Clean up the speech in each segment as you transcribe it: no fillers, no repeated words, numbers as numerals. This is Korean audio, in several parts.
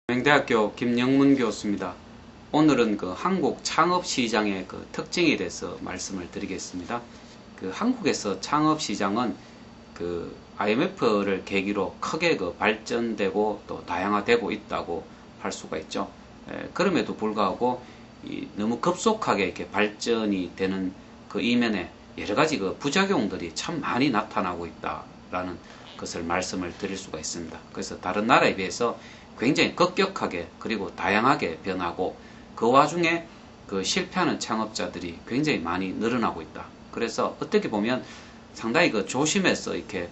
명대학교 김영문 교수입니다. 오늘은 한국 창업시장의 특징에 대해서 말씀을 드리겠습니다. 한국에서 창업시장은 IMF를 계기로 크게 발전되고 또 다양화되고 있다고 할 수가 있죠. 그럼에도 불구하고 너무 급속하게 이렇게 발전이 되는 그 이면에 여러 가지 부작용들이 참 많이 나타나고 있다라는 것을 말씀을 드릴 수가 있습니다. 그래서 다른 나라에 비해서 굉장히 급격하게 그리고 다양하게 변하고 그 와중에 실패하는 창업자들이 굉장히 많이 늘어나고 있다. 그래서 어떻게 보면 상당히 조심해서 이렇게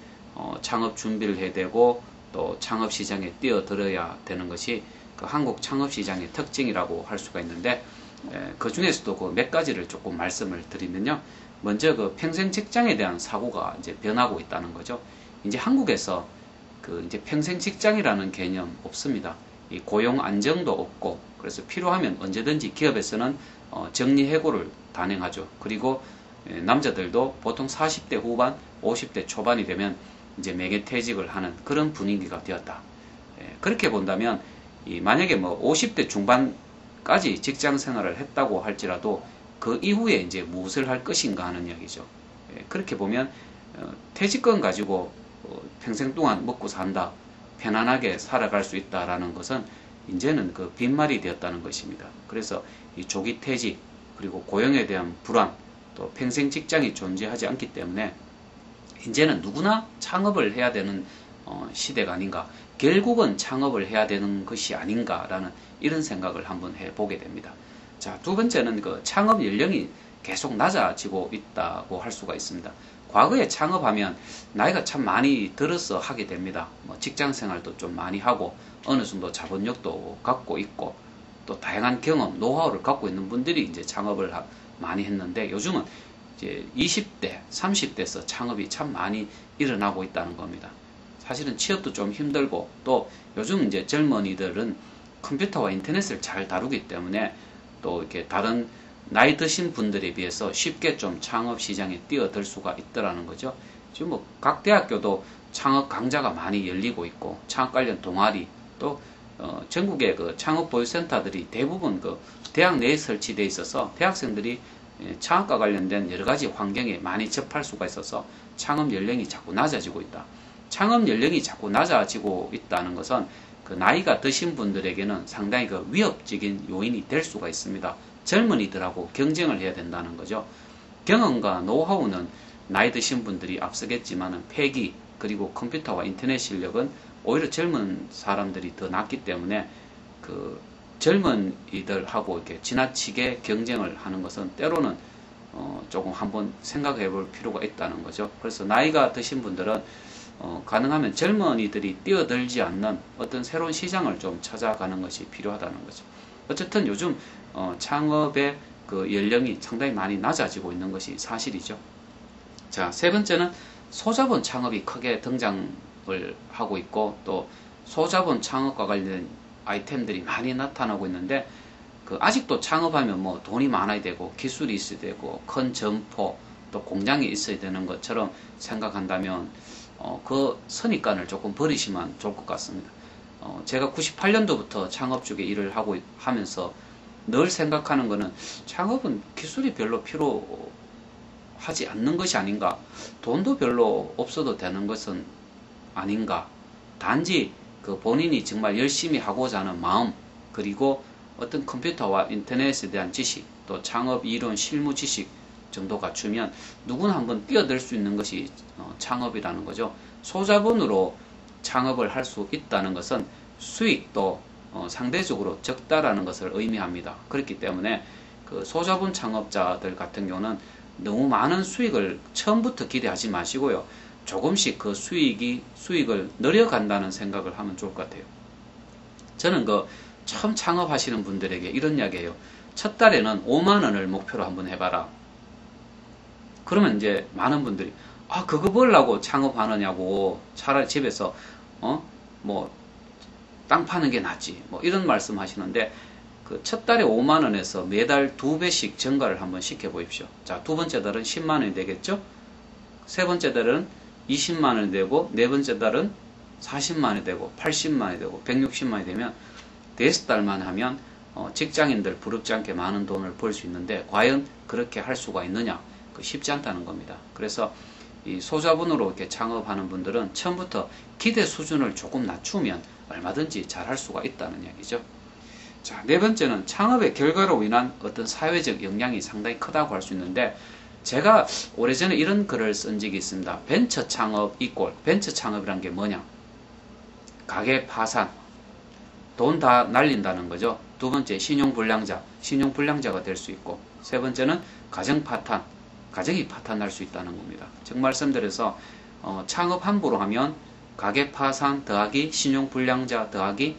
창업 준비를 해야 되고 또 창업 시장에 뛰어들어야 되는 것이 한국 창업 시장의 특징이라고 할 수가 있는데, 그 중에서도 몇 가지를 조금 말씀을 드리면요. 먼저 평생 직장에 대한 사고가 이제 변하고 있다는 거죠. 이제 한국에서 이제 평생 직장이라는 개념 없습니다. 이 고용 안정도 없고, 그래서 필요하면 언제든지 기업에서는 정리해고를 단행하죠. 그리고 남자들도 보통 40대 후반, 50대 초반이 되면 이제 매개퇴직을 하는 그런 분위기가 되었다. 그렇게 본다면 만약에 50대 중반까지 직장 생활을 했다고 할지라도 그 이후에 이제 무엇을 할 것인가 하는 이야기죠. 그렇게 보면 퇴직금 가지고 평생 동안 먹고 산다, 편안하게 살아갈 수 있다라는 것은 이제는 빈말이 되었다는 것입니다. 그래서 이 조기 퇴직, 그리고 고용에 대한 불안, 또 평생 직장이 존재하지 않기 때문에 이제는 누구나 창업을 해야 되는 시대가 아닌가, 결국은 창업을 해야 되는 것이 아닌가라는 이런 생각을 한번 해보게 됩니다. 자, 두 번째는 창업 연령이 계속 낮아지고 있다고 할 수가 있습니다. 과거에 창업하면 나이가 참 많이 들어서 하게 됩니다. 직장 생활도 좀 많이 하고 어느 정도 자본력도 갖고 있고 또 다양한 경험, 노하우를 갖고 있는 분들이 이제 창업을 많이 했는데, 요즘은 이제 20대, 30대에서 창업이 참 많이 일어나고 있다는 겁니다. 사실은 취업도 좀 힘들고, 또 요즘 이제 젊은이들은 컴퓨터와 인터넷을 잘 다루기 때문에 또 이렇게 다른 나이 드신 분들에 비해서 쉽게 좀 창업 시장에 뛰어들 수가 있더라는 거죠. 지금 각 대학교도 창업 강좌가 많이 열리고 있고, 창업 관련 동아리, 또 전국의 창업 보유센터들이 대부분 대학 내에 설치되어 있어서 대학생들이 창업과 관련된 여러 가지 환경에 많이 접할 수가 있어서 창업 연령이 자꾸 낮아지고 있다. 창업 연령이 자꾸 낮아지고 있다는 것은 나이가 드신 분들에게는 상당히 위협적인 요인이 될 수가 있습니다. 젊은이들하고 경쟁을 해야 된다는 거죠. 경험과 노하우는 나이 드신 분들이 앞서겠지만 패기, 그리고 컴퓨터와 인터넷 실력은 오히려 젊은 사람들이 더 낫기 때문에 젊은이들하고 이렇게 지나치게 경쟁을 하는 것은 때로는 조금 한번 생각해 볼 필요가 있다는 거죠. 그래서 나이가 드신 분들은 가능하면 젊은이들이 뛰어들지 않는 어떤 새로운 시장을 좀 찾아가는 것이 필요하다는 거죠. 어쨌든 요즘 창업의 연령이 상당히 많이 낮아지고 있는 것이 사실이죠. 자, 세 번째는 소자본 창업이 크게 등장을 하고 있고, 또 소자본 창업과 관련된 아이템들이 많이 나타나고 있는데, 아직도 창업하면 돈이 많아야 되고 기술이 있어야 되고 큰 점포 또 공장이 있어야 되는 것처럼 생각한다면 그 선입관을 조금 버리시면 좋을 것 같습니다. 제가 98년도부터 창업 쪽에 일을 하면서 늘 생각하는 거는, 창업은 기술이 별로 필요하지 않는 것이 아닌가, 돈도 별로 없어도 되는 것은 아닌가, 단지 본인이 정말 열심히 하고자 하는 마음, 그리고 어떤 컴퓨터와 인터넷에 대한 지식, 또 창업 이론 실무 지식 정도 갖추면 누구나 한번 뛰어들 수 있는 것이 창업이라는 거죠. 소자본으로 창업을 할 수 있다는 것은 수익도 상대적으로 적다라는 것을 의미합니다. 그렇기 때문에 소자본 창업자들 같은 경우는 너무 많은 수익을 처음부터 기대하지 마시고요. 조금씩 수익을 늘려간다는 생각을 하면 좋을 것 같아요. 저는 처음 창업하시는 분들에게 이런 이야기해요. 첫 달에는 5만 원을 목표로 한번 해봐라. 그러면 이제 많은 분들이 그거 벌라고 창업하느냐고, 차라리 집에서 땅 파는 게 낫지, 이런 말씀 하시는데, 첫 달에 5만 원에서 매달 2배씩 증가를 한번 시켜 보십시오. 자, 두 번째 달은 10만 원이 되겠죠? 세 번째 달은 20만 원이 되고, 네 번째 달은 40만 원이 되고, 80만 원이 되고, 160만 원이 되면 대여섯 달만 하면 직장인들 부럽지 않게 많은 돈을 벌 수 있는데 과연 그렇게 할 수가 있느냐? 쉽지 않다는 겁니다. 그래서 이 소자본으로 이렇게 창업하는 분들은 처음부터 기대 수준을 조금 낮추면 얼마든지 잘 할 수가 있다는 얘기죠. 자, 네 번째는 창업의 결과로 인한 어떤 사회적 영향이 상당히 크다고 할 수 있는데, 제가 오래전에 이런 글을 쓴 적이 있습니다. 벤처 창업 이꼴, 벤처 창업이란 게 뭐냐? 가계 파산, 돈 다 날린다는 거죠. 두 번째, 신용불량자, 신용불량자가 될 수 있고, 세 번째는 가정 파탄, 가정이 파탄날 수 있다는 겁니다. 즉 말씀드려서 창업 함부로 하면 가계 파산 더하기 신용불량자 더하기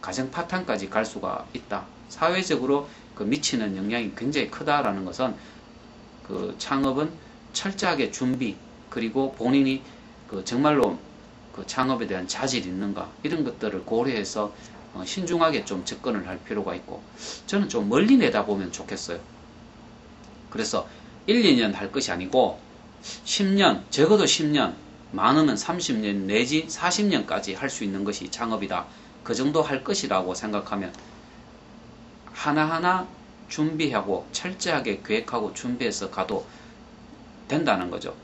가정 파탄까지 갈 수가 있다. 사회적으로 미치는 영향이 굉장히 크다라는 것은 창업은 철저하게 준비, 그리고 본인이 정말로 창업에 대한 자질이 있는가, 이런 것들을 고려해서 신중하게 좀 접근을 할 필요가 있고, 저는 좀 멀리 내다보면 좋겠어요. 그래서 1, 2년 할 것이 아니고 10년, 적어도 10년, 많으면 30년 내지 40년까지 할 수 있는 것이 창업이다. 그 정도 할 것이라고 생각하면 하나하나 준비하고 철저하게 계획하고 준비해서 가도 된다는 거죠.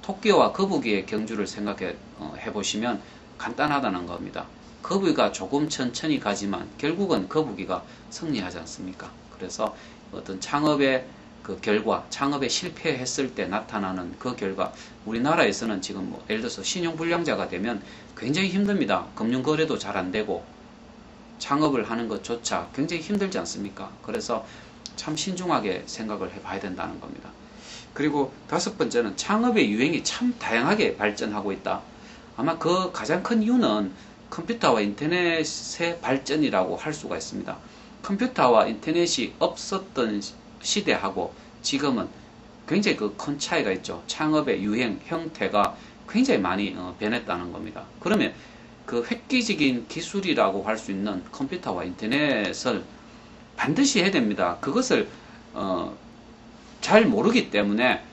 토끼와 거북이의 경주를 생각해 보시면 간단하다는 겁니다. 거북이가 조금 천천히 가지만 결국은 거북이가 승리하지 않습니까? 그래서 어떤 창업의 결과, 창업에 실패했을 때 나타나는 그 결과, 우리나라에서는 지금 예를 들어서 신용불량자가 되면 굉장히 힘듭니다. 금융거래도 잘 안 되고 창업을 하는 것조차 굉장히 힘들지 않습니까? 그래서 참 신중하게 생각을 해봐야 된다는 겁니다. 그리고 다섯 번째는 창업의 유행이 참 다양하게 발전하고 있다. 아마 그 가장 큰 이유는 컴퓨터와 인터넷의 발전이라고 할 수가 있습니다. 컴퓨터와 인터넷이 없었던 시대하고 지금은 굉장히 큰 차이가 있죠. 창업의 유행 형태가 굉장히 많이 변했다는 겁니다. 그러면 획기적인 기술이라고 할 수 있는 컴퓨터와 인터넷을 반드시 해야 됩니다. 그것을 잘 모르기 때문에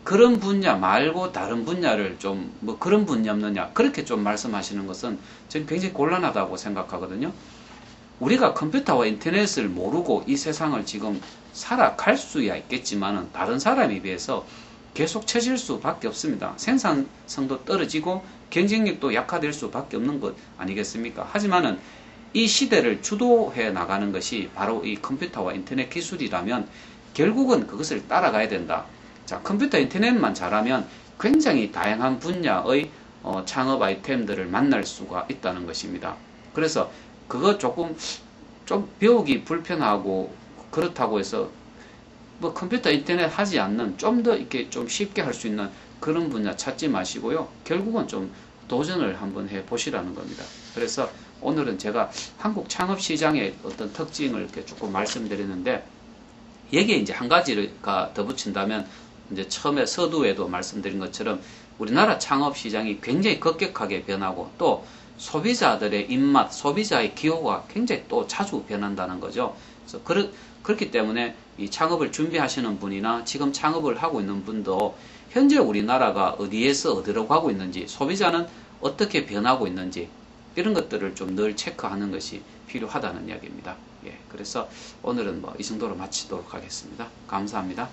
그런 분야 말고 다른 분야를 좀 그런 분야 없느냐, 그렇게 좀 말씀하시는 것은 저는 굉장히 곤란하다고 생각하거든요. 우리가 컴퓨터와 인터넷을 모르고 이 세상을 지금 살아갈 수야 있겠지만은 다른 사람에 비해서 계속 처질 수밖에 없습니다. 생산성도 떨어지고 경쟁력도 약화될 수밖에 없는 것 아니겠습니까? 하지만은 이 시대를 주도해 나가는 것이 바로 이 컴퓨터와 인터넷 기술이라면 결국은 그것을 따라가야 된다. 자, 컴퓨터 인터넷만 잘하면 굉장히 다양한 분야의 창업 아이템들을 만날 수가 있다는 것입니다. 그래서 그거 조금 좀 배우기 불편하고 그렇다고 해서 컴퓨터 인터넷 하지 않는 좀 더 이렇게 좀 쉽게 할 수 있는 그런 분야 찾지 마시고요. 결국은 좀 도전을 한번 해 보시라는 겁니다. 그래서 오늘은 제가 한국 창업 시장의 어떤 특징을 이렇게 조금 말씀드리는데, 여기에 이제 한 가지가 더 붙인다면, 이제 처음에 서두에도 말씀드린 것처럼 우리나라 창업 시장이 굉장히 급격하게 변하고 또 소비자들의 입맛, 소비자의 기호가 굉장히 또 자주 변한다는 거죠. 그래서 그렇기 때문에 이 창업을 준비하시는 분이나 지금 창업을 하고 있는 분도 현재 우리나라가 어디에서 어디로 가고 있는지, 소비자는 어떻게 변하고 있는지, 이런 것들을 좀 늘 체크하는 것이 필요하다는 이야기입니다. 예, 그래서 오늘은 이 정도로 마치도록 하겠습니다. 감사합니다.